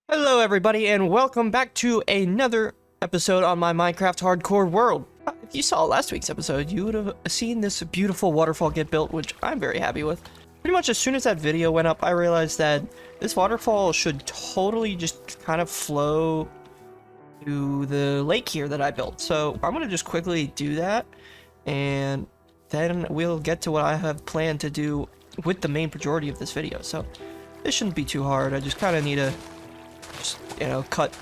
Hello everybody and welcome back to another episode on my Minecraft hardcore world. If you saw last week's episode, you would have seen this beautiful waterfall get built, which I'm very happy with. Pretty much as soon as that video went up, I realized that this waterfall should totally just kind of flow to the lake here that I built. So I'm going to just quickly do that, and then we'll get to what I have planned to do with the main majority of this video. So this shouldn't be too hard. I just kind of need to cut.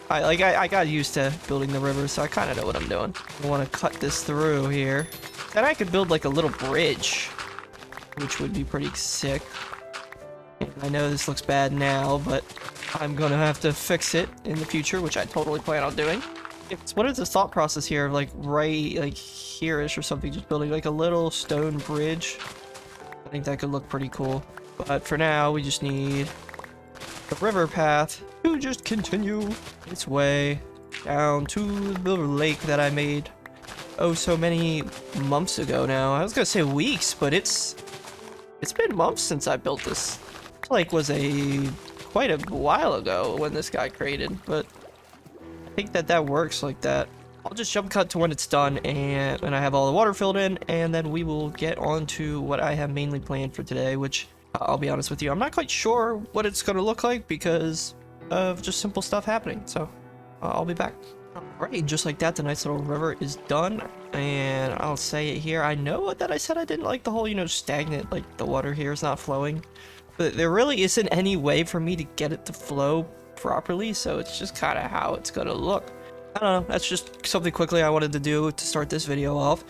I got used to building the river, so I kind of know what I'm doing. I want to cut this through here. Then I could build like a little bridge, which would be pretty sick. And I know this looks bad now, but I'm gonna have to fix it in the future, which I totally plan on doing. What is the thought process here of like right like here-ish or something, just building like a little stone bridge? I think that could look pretty cool. But for now, we just need the river path to just continue its way down to the lake that I made oh so many months ago now. I was gonna say weeks, but it's been months since I built this. This lake was quite a while ago when this guy created, but I think that works like that. I'll just jump cut to when it's done and when I have all the water filled in, and then we will get on to what I have mainly planned for today, which I'll be honest with you, I'm not quite sure what it's going to look like because of just simple stuff happening. So I'll be back. Alright, just like that, the nice little river is done. And I'll say it here. I know that I said I didn't like the whole, stagnant, like the water here is not flowing. But there really isn't any way for me to get it to flow properly. So it's just kind of how it's going to look. I don't know. That's just something quickly I wanted to do to start this video off,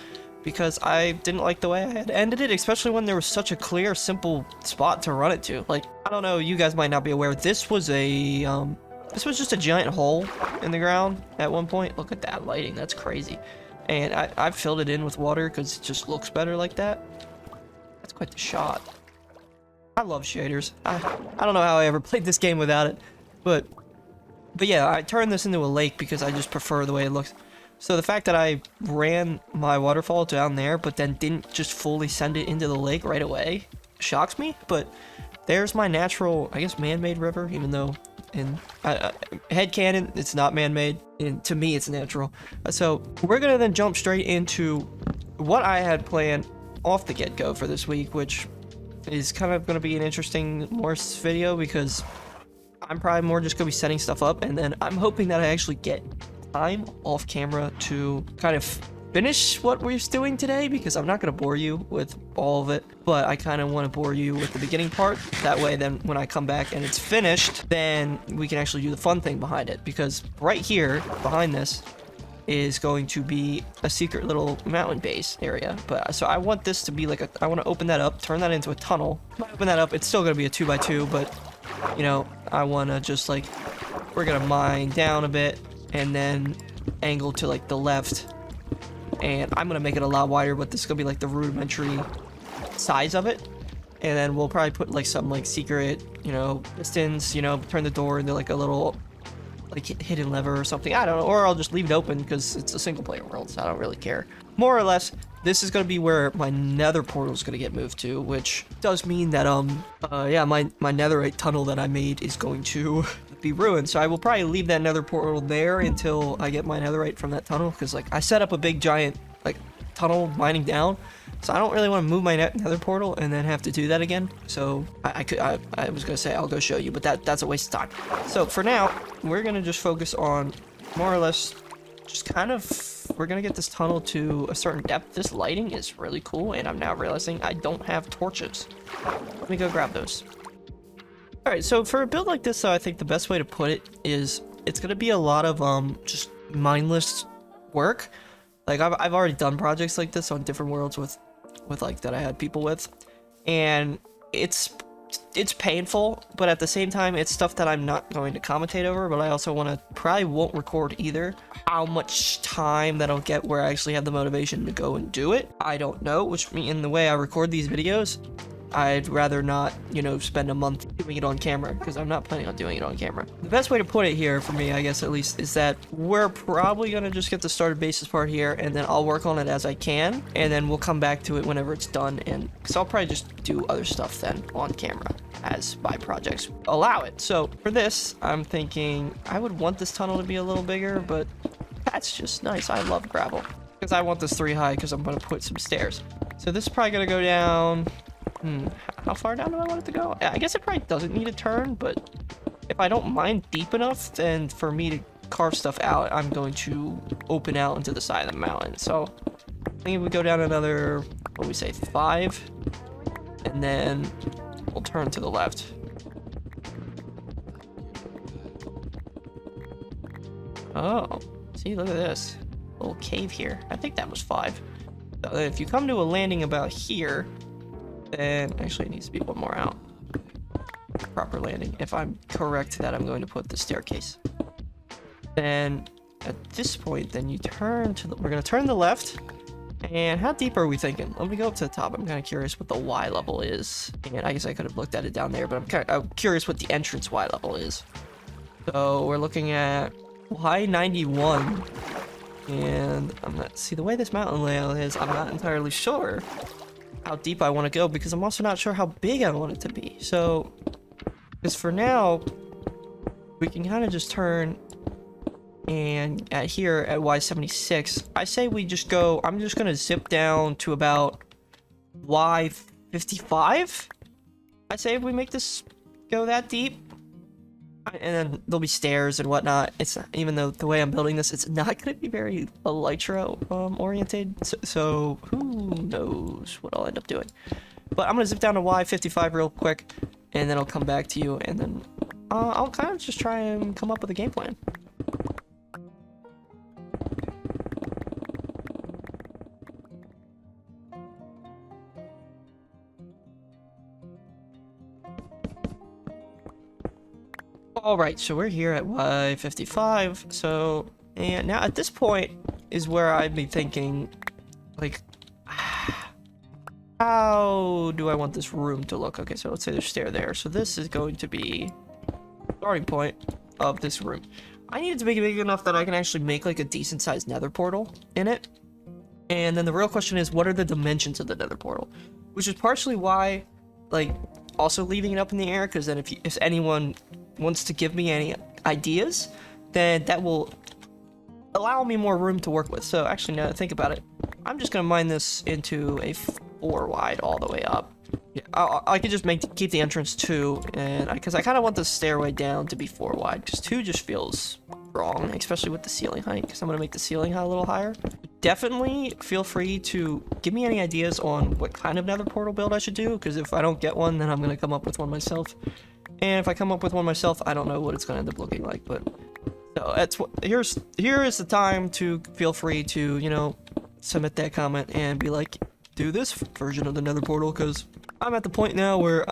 because I didn't like the way I had ended it, especially when there was such a clear, simple spot to run it to. Like, I don't know, you guys might not be aware, this was just a giant hole in the ground at one point. Look at that lighting, that's crazy. And I filled it in with water because it just looks better like that. That's quite the shot. I love shaders. I don't know how I ever played this game without it, but yeah, I turned this into a lake because I just prefer the way it looks. So the fact that I ran my waterfall down there, but then didn't just fully send it into the lake right away, shocks me. But there's my natural, I guess, man-made river, even though in headcanon, it's not man-made. And to me, it's natural. So we're going to then jump straight into what I had planned off the get-go for this week, which is kind of going to be an interesting Morse video because I'm probably more just going to be setting stuff up. And then I'm hoping that I actually get time off camera to kind of finish what we're doing today, because I'm not going to bore you with all of it, but I kind of want to bore you with the beginning part. That way then when I come back and it's finished, then we can actually do the fun thing behind it, because right here behind this is going to be a secret little mountain base area. But so I want this to be like I want to open that up, turn that into a tunnel. When I open that up, it's still going to be a 2x2, but I want to just like, we're going to mine down a bit and then angle to like the left, and I'm gonna make it a lot wider, but this is gonna be like the rudimentary size of it. And then we'll probably put like some like secret pistons, turn the door into like a little like hidden lever or something, I don't know, or I'll just leave it open because it's a single player world, so I don't really care. More or less, this is gonna be where my nether portal is gonna get moved to, which does mean that yeah, my netherite tunnel that I made is going to be ruined. So I will probably leave that nether portal there until I get my netherite from that tunnel, because like I set up a big giant like tunnel mining down, so I don't really want to move my nether portal and then have to do that again. So I was gonna say I'll go show you, but that's a waste of time. So for now, we're gonna just focus on more or less just kind of, we're gonna get this tunnel to a certain depth. This lighting is really cool, and I'm now realizing I don't have torches. Let me go grab those. Alright, so for a build like this, I think the best way to put it is it's gonna be a lot of just mindless work. Like I've already done projects like this on different worlds with like that I had people with, and it's painful, but at the same time it's stuff that I'm not going to commentate over, but I also probably won't record either. How much time that'll get where I actually have the motivation to go and do it, I don't know, which means in the way I record these videos, I'd rather not, you know, spend a month doing it on camera, because I'm not planning on doing it on camera. The best way to put it here, for me, I guess at least, is that we're probably gonna just get the started basis part here, and then I'll work on it as I can, and then we'll come back to it whenever it's done, and because I'll probably just do other stuff then on camera as my projects allow it. So for this, I'm thinking I would want this tunnel to be a little bigger, but that's just nice. I love gravel. Because I want this 3 high, because I'm going to put some stairs. So this is probably going to go down... how far down do I want it to go? I guess it probably doesn't need a turn, but if I don't mind deep enough, then for me to carve stuff out, I'm going to open out into the side of the mountain. So I think if we go down another, what do we say, 5, and then we'll turn to the left. Oh, see, look at this little cave here. I think that was 5. So if you come to a landing about here, then actually it needs to be one more out. Proper landing. If I'm correct that I'm going to put the staircase. Then at this point, then you turn to the, we're going to turn to the left. And how deep are we thinking? Let me go up to the top. I'm kind of curious what the Y level is. And I guess I could have looked at it down there, but I'm curious what the entrance Y level is. So we're looking at Y91. And I'm not, see, the way this mountain layout is, I'm not entirely sure how deep I want to go, because I'm also not sure how big I want it to be. So, because for now, we can kind of just turn, and at here at Y76, I say we just go, I'm just going to zip down to about Y55. I say if we make this go that deep. And then there'll be stairs and whatnot. It's not, even though the way I'm building this, it's not going to be very elytra oriented. So who knows what I'll end up doing. But I'm going to zip down to Y55 real quick, and then I'll come back to you, and then I'll kind of just try and come up with a game plan. Alright, so we're here at Y55, so, and now at this point is where I'd be thinking, like, how do I want this room to look? Okay, so let's say there's a stair there, so this is going to be the starting point of this room. I need it to make it big enough that I can actually make, like, a decent-sized nether portal in it, and then the real question is, what are the dimensions of the nether portal? Which is partially why, like, also leaving it up in the air, because then if anyone wants to give me any ideas, then that will allow me more room to work with. So actually, now that I think about it, I'm just going to mine this into a 4 wide all the way up. Yeah, I could just keep the entrance 2, and because I kind of want the stairway down to be 4 wide, because 2 just feels wrong, especially with the ceiling height, because I'm going to make the ceiling height a little higher. Definitely feel free to give me any ideas on what kind of nether portal build I should do, because if I don't get one, then I'm going to come up with one myself. And if I come up with one myself, I don't know what it's going to end up looking like, but so that's what, here is the time to feel free to, you know, submit that comment and be like, do this version of the nether portal, because I'm at the point now where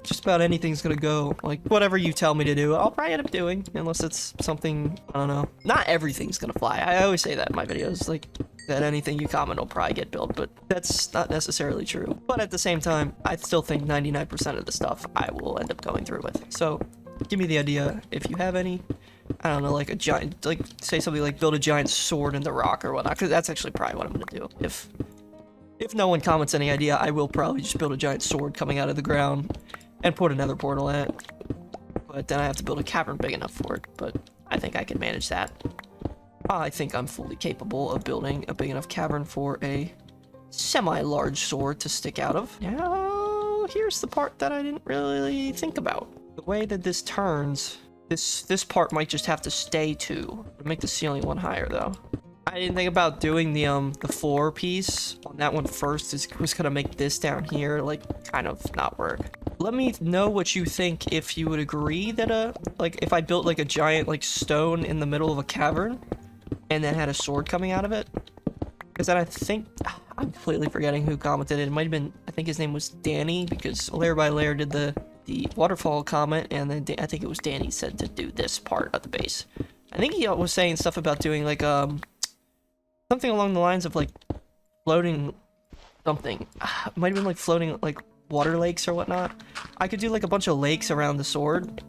just about anything's gonna go. Like, whatever you tell me to do, I'll probably end up doing, unless it's something, I don't know. Not everything's gonna fly. I always say that in my videos, like, that anything you comment will probably get built, but that's not necessarily true. But at the same time, I still think 99% of the stuff I will end up going through with. So, give me the idea if you have any. I don't know, like a giant, like, say something like build a giant sword in the rock or whatnot, because that's actually probably what I'm gonna do. If no one comments any idea, I will probably just build a giant sword coming out of the ground and put another portal in it. But then I have to build a cavern big enough for it, but I think I can manage that. I think I'm fully capable of building a big enough cavern for a semi-large sword to stick out of. Now, here's the part that I didn't really think about. The way that this turns, this part might just have to stay 2. Make the ceiling one higher, though. I didn't think about doing the floor piece on that one first. It was gonna make this down here, like, kind of not work. Let me know what you think, if you would agree that, like, if I built, like, a giant, like, stone in the middle of a cavern, and then had a sword coming out of it. Because then I think, I'm completely forgetting who commented it. It might have been, I think his name was Danny, because Layer by Layer did the Waterfall comment, and then I think it was Danny said to do this part of the base. I think he was saying stuff about doing, like, something along the lines of, like, floating something. It might have been, like, floating, like, water lakes or whatnot. I could do like a bunch of lakes around the sword,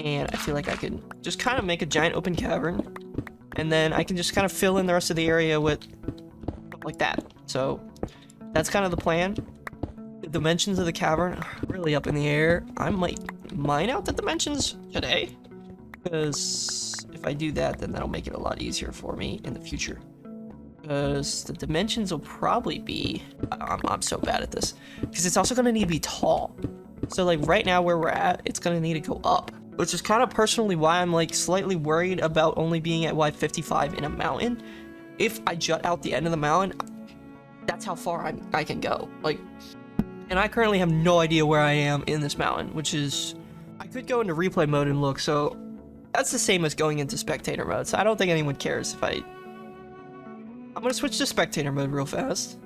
and I feel like I could just kind of make a giant open cavern, and then I can just kind of fill in the rest of the area with like that. So that's kind of the plan. The dimensions of the cavern are really up in the air. I might mine out the dimensions today, because if I do that, then that'll make it a lot easier for me in the future. Because the dimensions will probably be... I'm so bad at this. Because it's also going to need to be tall. So like right now where we're at, it's going to need to go up. Which is kind of personally why I'm like slightly worried about only being at Y55 in a mountain. If I jut out the end of the mountain, that's how far I can go. Like, and I currently have no idea where I am in this mountain, which is... I could go into replay mode and look, so that's the same as going into spectator mode. So I don't think anyone cares if I'm gonna switch to spectator mode real fast.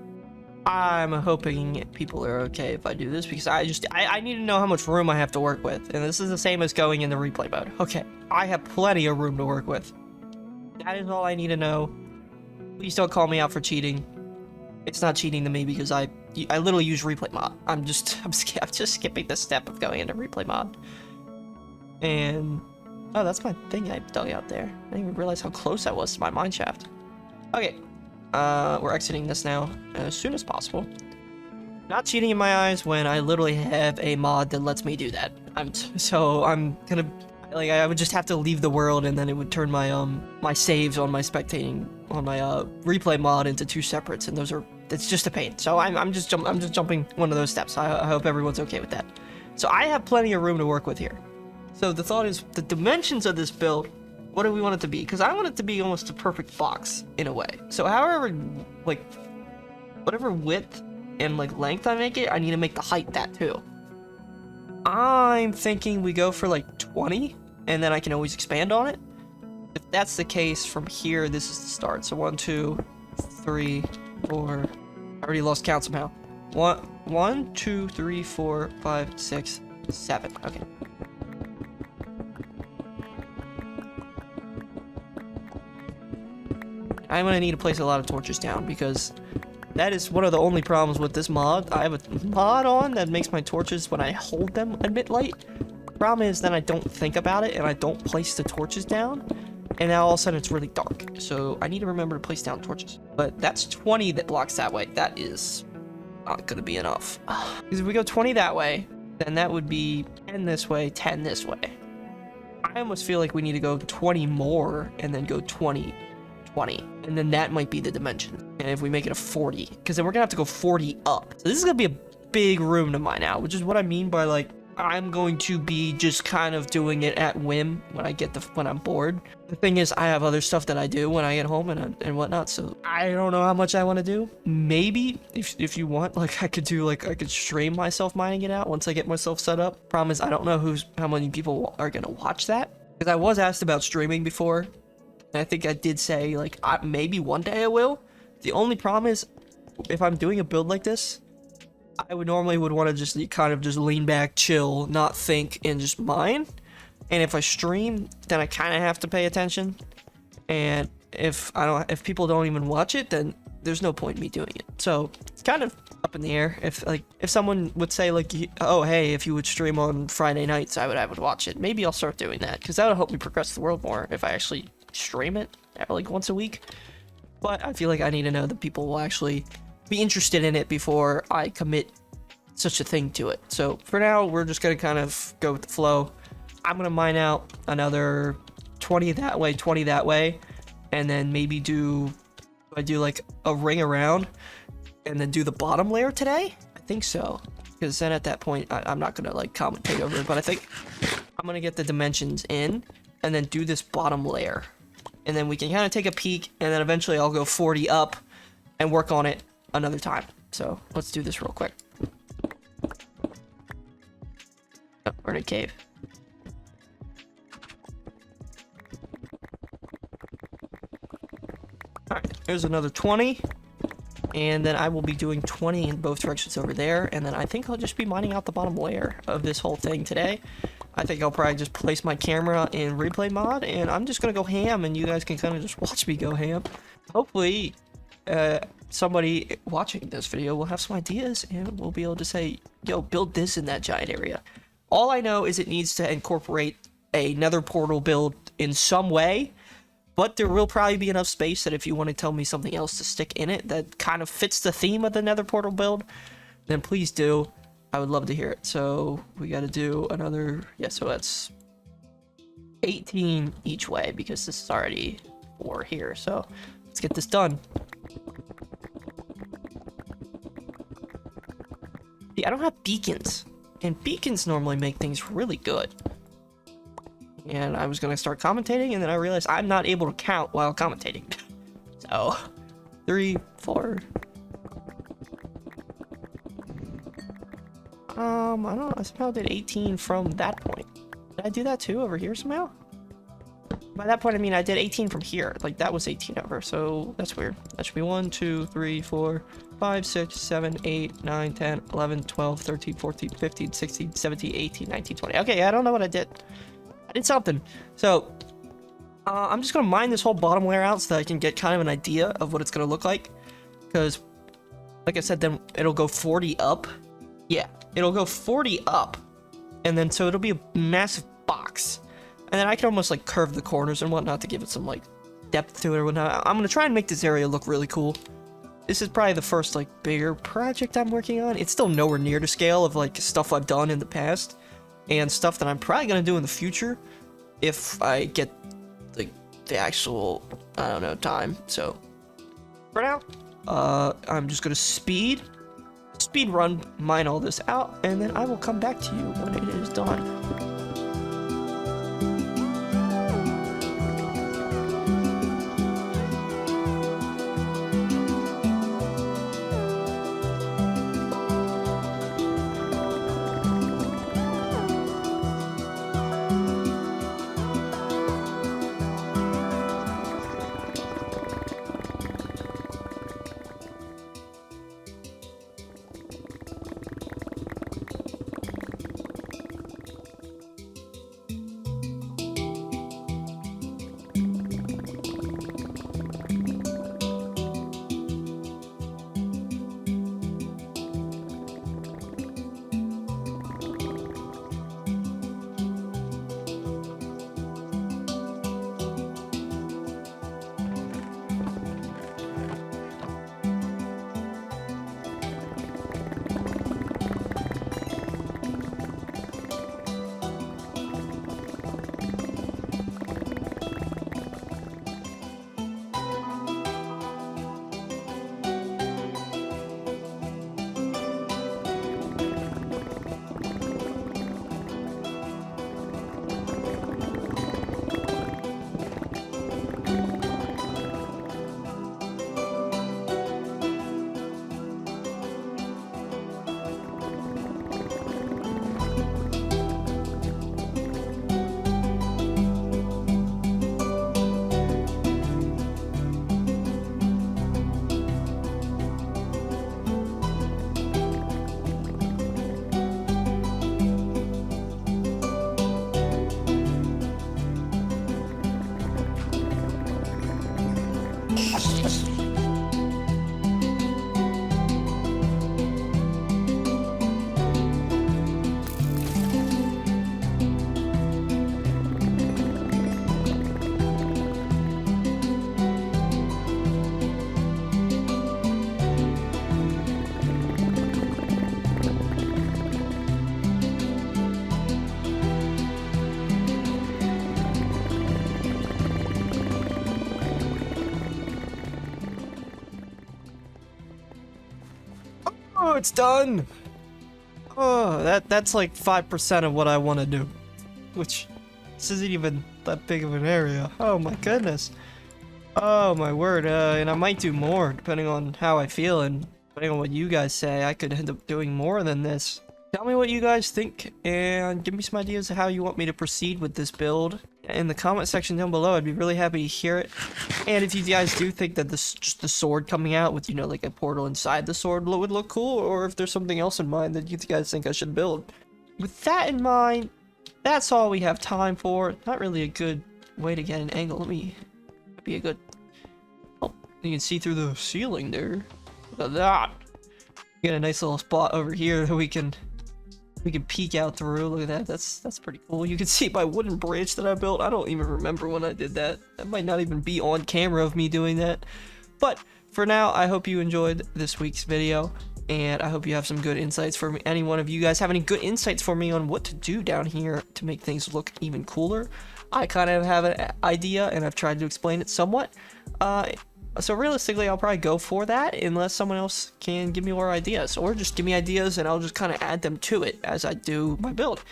I'm hoping people are okay if I do this, because I need to know how much room I have to work with. And this is the same as going into replay mode. Okay, I have plenty of room to work with. That is all I need to know. Please don't call me out for cheating. It's not cheating to me because I literally use replay mod. I'm just skipping the step of going into replay mod. And oh, that's my thing I dug out there. I didn't even realize how close I was to my mine shaft. Okay. We're exiting this now as soon as possible. Not cheating in my eyes when I literally have a mod that lets me do that. I'm gonna, like, I would just have to leave the world, and then it would turn my my saves on my replay mod into two separates, and it's just a pain. So I'm just jumping one of those steps. I hope everyone's okay with that. So I have plenty of room to work with here. So the thought is the dimensions of this build. What do we want it to be? Because I want it to be almost a perfect box in a way. So however, like, whatever width and like length I make it, I need to make the height that too. I'm thinking we go for like 20, and then I can always expand on it. If that's the case, from here, this is the start. So 1, 2, 3, 4. I already lost count somehow. 1, 2, 3, 4, 5, 6, 7. Okay. I'm gonna need to place a lot of torches down, because that is one of the only problems with this mod. I have a mod on that makes my torches, when I hold them, emit light. Problem is, then I don't think about it and I don't place the torches down, and now all of a sudden it's really dark. So I need to remember to place down torches. But that's 20 that blocks that way. That is not gonna be enough. Because if we go 20 that way, then that would be 10 this way, 10 this way. I almost feel like we need to go 20 more and then go 20, 20, and then that might be the dimension. And if we make it a 40, because then we're gonna have to go 40 up. So this is gonna be a big room to mine out, which is what I mean by, like, I'm going to be just kind of doing it at whim when I'm bored. The thing is, I have other stuff that I do when I get home and whatnot, so I don't know how much I want to do. Maybe if you want, like, I could stream myself mining it out once I get myself set up. Problem is, I don't know how many people are gonna watch that, because I was asked about streaming before, and I think I did say, like, maybe one day I will. The only problem is, if I'm doing a build like this, I would normally want to just kind of just lean back, chill, not think, and just mine. And if I stream, then I kind of have to pay attention. And if people don't even watch it, then there's no point in me doing it. So it's kind of up in the air. If someone would say, like, oh hey, if you would stream on Friday nights, I would watch it. Maybe I'll start doing that, because that would help me progress the world more if I actually stream it like once a week. But I feel like I need to know that people will actually be interested in it before I commit such a thing to it. So for now, we're just gonna kind of go with the flow. I'm gonna mine out another 20 that way, 20 that way, and then maybe do like a ring around, and then do the bottom layer today? I think so, because then at that point, I'm not gonna like commentate over it, but I think I'm gonna get the dimensions in, and then do this bottom layer, and then we can kind of take a peek, and then eventually I'll go 40 up and work on it another time. So let's do this real quick. Oh, we're in a cave. Alright, there's another 20. And then I will be doing 20 in both directions over there. And then I think I'll just be mining out the bottom layer of this whole thing today. I think I'll probably just place my camera in replay mod, and I'm just gonna go ham, and you guys can kind of just watch me go ham. Hopefully somebody watching this video will have some ideas and we'll be able to say, yo, build this in that giant area. All I know is it needs to incorporate a nether portal build in some way, but there will probably be enough space that if you want to tell me something else to stick in it that kind of fits the theme of the nether portal build, then please do. I would love to hear it. So we got to do another, yeah, so that's 18 each way because this is already 4 here. So let's get this done. See, I don't have beacons, and beacons normally make things really good. And I was gonna start commentating, and then I realized I'm not able to count while commentating. So, 3, 4. I don't know. I somehow did 18 from that point. Did I do that too over here somehow? By that point, I mean I did 18 from here. Like that was 18 over. So that's weird. That should be 1, 2, 3, 4, 5, 6, 7, 8, 9, 10, 11, 12, 13, 14, 15, 16, 17, 18, 19, 20. Okay, I don't know what I did. I did something. So I'm just gonna mine this whole bottom layer out so that I can get kind of an idea of what it's gonna look like. Because, like I said, then it'll go 40 up. Yeah, it'll go 40 up, and then so it'll be a massive box, and then I can almost like curve the corners and whatnot to give it some like depth to it or whatnot. I'm gonna try and make this area look really cool. This is probably the first like bigger project I'm working on. It's still nowhere near the scale of like stuff I've done in the past and stuff that I'm probably gonna do in the future if I get like the actual, I don't know, time. So for now, I'm just gonna speed run, mine all this out, and then I will come back to you when it is done. Oh, it's done! Oh, that's like 5% of what I want to do. Which, this isn't even that big of an area. Oh my goodness. Oh my word, and I might do more, depending on how I feel, and depending on what you guys say, I could end up doing more than this. Tell me what you guys think, and give me some ideas of how you want me to proceed with this build. In the comment section down below, I'd be really happy to hear it. And if you guys do think that this, just the sword coming out with, you know, like a portal inside the sword would look cool, or if there's something else in mind that you guys think I should build. With that in mind, that's all we have time for. Not really a good way to get an angle. Let me be a good... Oh, You can see through the ceiling there. Look at that. We got a nice little spot over here that we can peek out through. Look at that. That's pretty cool. You can see my wooden bridge that I built. I don't even remember when I did that. That might not even be on camera of me doing that. But for now, I hope you enjoyed this week's video, and I hope you have some good insights for me. Any one of you guys have any good insights for me on what to do down here to make things look even cooler? I kind of have an idea, and I've tried to explain it somewhat. So realistically, I'll probably go for that unless someone else can give me more ideas, or just give me ideas and I'll just kind of add them to it as I do my build.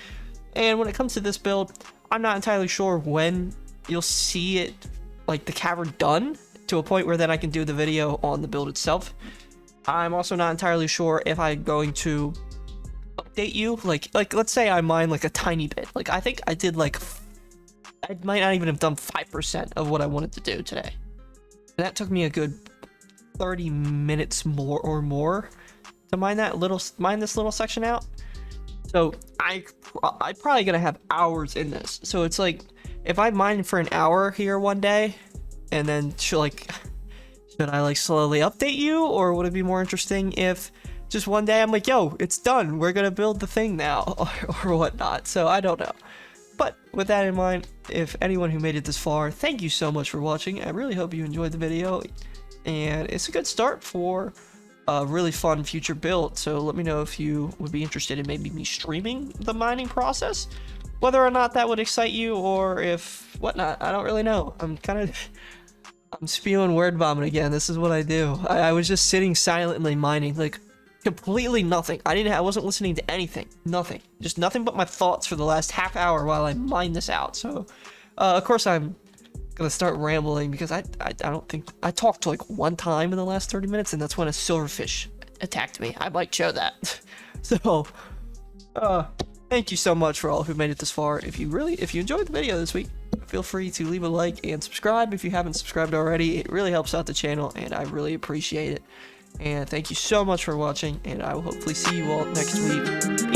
And when it comes to this build, I'm not entirely sure when you'll see it, like the cavern done, to a point where then I can do the video on the build itself. I'm also not entirely sure if I'm going to update you, like let's say I mine like a tiny bit. Like I think I did like, I might not even have done 5% of what I wanted to do today. And that took me a good 30 minutes more to mine this little section out. So I'm probably gonna have hours in this. So it's like, if I mine for an hour here one day, and then should I like slowly update you, or would it be more interesting if just one day I'm like, yo, it's done, we're gonna build the thing now, or whatnot? So I don't know. But with that in mind, if anyone who made it this far, thank you so much for watching. I really hope you enjoyed the video, and it's a good start for a really fun future build. So let me know if you would be interested in maybe me streaming the mining process, whether or not that would excite you, or if whatnot. I don't really know. I'm spewing word vomit again. This is what I do. I was just sitting silently mining, like completely nothing. I wasn't listening to anything. Nothing. Just nothing but my thoughts for the last half hour while I mine this out. So, of course I'm gonna start rambling because I don't think I talked like one time in the last 30 minutes, and that's when a silverfish attacked me. I might show that. So, thank you so much for all who made it this far. If you enjoyed the video this week, feel free to leave a like and subscribe if you haven't subscribed already. It really helps out the channel, and I really appreciate it. And thank you so much for watching, and I will hopefully see you all next week.